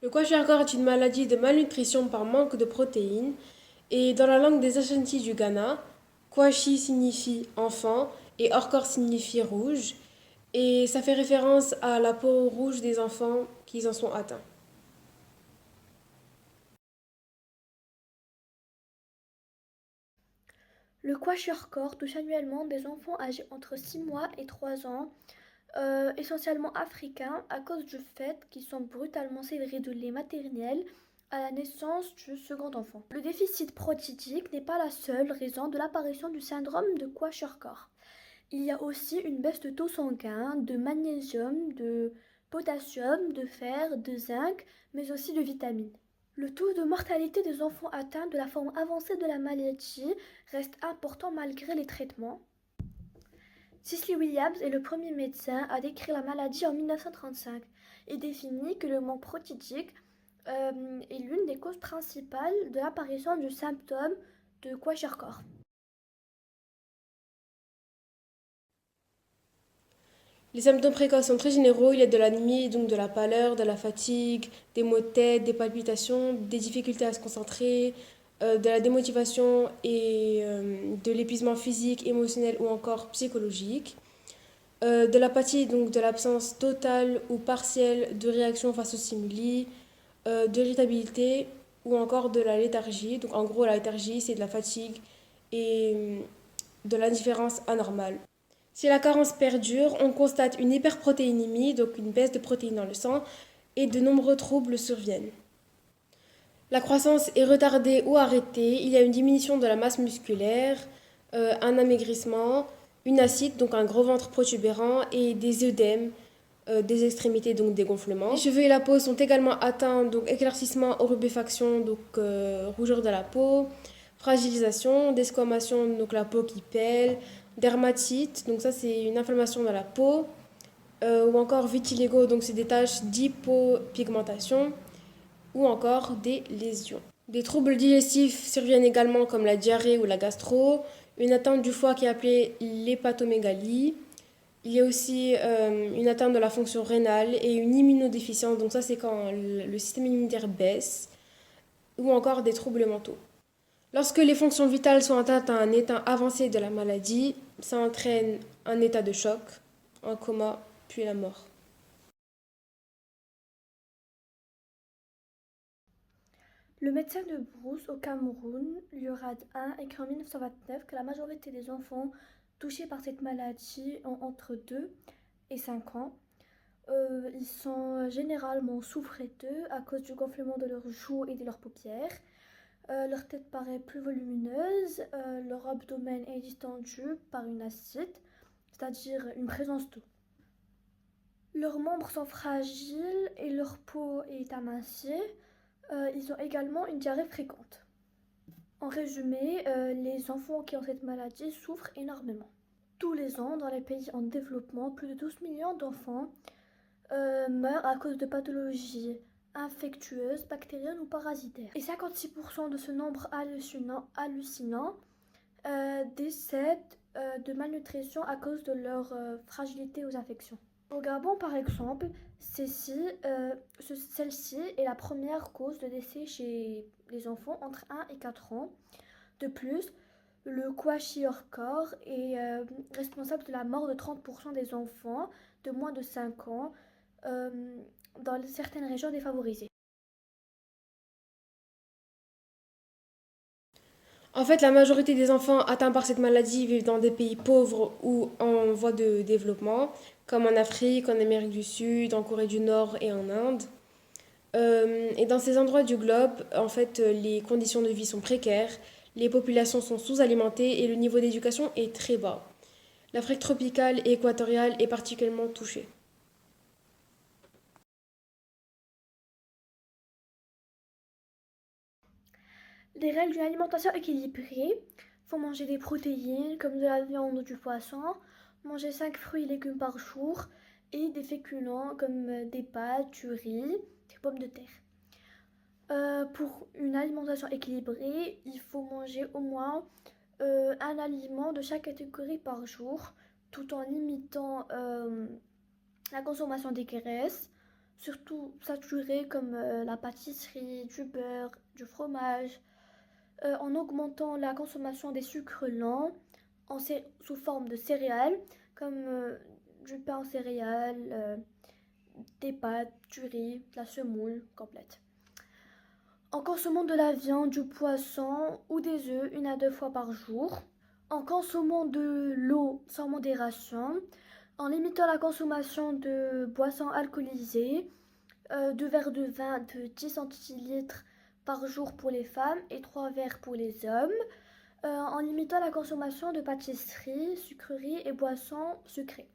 Le kwashiorkor est une maladie de malnutrition par manque de protéines et dans la langue des Ashanti du Ghana, kwashi signifie enfant et orkor signifie rouge et ça fait référence à la peau rouge des enfants qui en sont atteints. Le kwashiorkor touche annuellement des enfants âgés entre 6 mois et 3 ans, essentiellement africains, à cause du fait qu'ils sont brutalement sévrés de lait maternel à la naissance du second enfant. Le déficit protidique n'est pas la seule raison de l'apparition du syndrome de kwashiorkor. Il y a aussi une baisse de taux sanguin, de magnésium, de potassium, de fer, de zinc, mais aussi de vitamines. Le taux de mortalité des enfants atteints de la forme avancée de la maladie reste important malgré les traitements. Cicely Williams est le premier médecin à décrire la maladie en 1935 et définit que le manque protidique est l'une des causes principales de l'apparition du symptôme de kwashiorkor. Les symptômes précoces sont très généraux, il y a de l'anémie, donc de la pâleur, de la fatigue, des maux de tête, des palpitations, des difficultés à se concentrer, de la démotivation et de l'épuisement physique, émotionnel ou encore psychologique. De l'apathie, donc de l'absence totale ou partielle de réaction face aux stimuli, de l'irritabilité ou encore de la léthargie. Donc en gros, la léthargie, c'est de la fatigue et de l'indifférence anormale. Si la carence perdure, on constate une hyperprotéinémie, donc une baisse de protéines dans le sang, et de nombreux troubles surviennent. La croissance est retardée ou arrêtée, il y a une diminution de la masse musculaire, un amaigrissement, une acide, donc un gros ventre protubérant, et des œdèmes, des extrémités, donc des gonflements. Les cheveux et la peau sont également atteints, donc éclaircissement, rubéfaction, donc rougeur de la peau, fragilisation, desquamation, donc la peau qui pèle, dermatite, donc ça c'est une inflammation dans la peau, ou encore vitiligo, donc c'est des taches d'hypopigmentation, ou encore des lésions. Des troubles digestifs surviennent également comme la diarrhée ou la gastro, une atteinte du foie qui est appelée l'hépatomégalie. Il y a aussi une atteinte de la fonction rénale et une immunodéficience, donc ça c'est quand le système immunitaire baisse, ou encore des troubles mentaux. Lorsque les fonctions vitales sont atteintes à un état avancé de la maladie, ça entraîne un état de choc, un coma, puis la mort. Le médecin de Brousse au Cameroun, Liorad I, écrit en 1929 que la majorité des enfants touchés par cette maladie ont entre 2 et 5 ans. Ils sont généralement souffreteux à cause du gonflement de leurs joues et de leurs paupières. Leur tête paraît plus volumineuse, leur abdomen est distendu par une acide, c'est-à-dire une présence d'eau. Leurs membres sont fragiles et leur peau est amincie. Ils ont également une diarrhée fréquente. En résumé, les enfants qui ont cette maladie souffrent énormément. Tous les ans, dans les pays en développement, plus de 12 millions d'enfants meurent à cause de pathologies infectieuses, bactériennes ou parasitaires. Et 56% de ce nombre hallucinant décèdent de malnutrition à cause de leur fragilité aux infections. Au Gabon, par exemple, celle-ci est la première cause de décès chez les enfants entre 1 et 4 ans. De plus, le kwashiorkor est responsable de la mort de 30% des enfants de moins de 5 ans euh, dans certaines régions défavorisées. En fait, la majorité des enfants atteints par cette maladie vivent dans des pays pauvres ou en voie de développement, comme en Afrique, en Amérique du Sud, en Corée du Nord et en Inde. Et dans ces endroits du globe, en fait, les conditions de vie sont précaires, les populations sont sous-alimentées et le niveau d'éducation est très bas. L'Afrique tropicale et équatoriale est particulièrement touchée. Les règles d'une alimentation équilibrée, faut manger des protéines comme de la viande ou du poisson, manger 5 fruits et légumes par jour et des féculents comme des pâtes, du riz, des pommes de terre. Pour une alimentation équilibrée, il faut manger au moins un aliment de chaque catégorie par jour, tout en limitant la consommation des graisses, surtout saturés comme la pâtisserie, du beurre, du fromage, en augmentant la consommation des sucres lents sous forme de céréales comme du pain en céréales, des pâtes, du riz, de la semoule complète. En consommant de la viande, du poisson ou des œufs 1 à 2 fois par jour. En consommant de l'eau sans modération. En limitant la consommation de boissons alcoolisées, 2 verres de vin de 10 centilitres par jour pour les femmes et 3 verres pour les hommes. En limitant la consommation de pâtisseries, sucreries et boissons sucrées.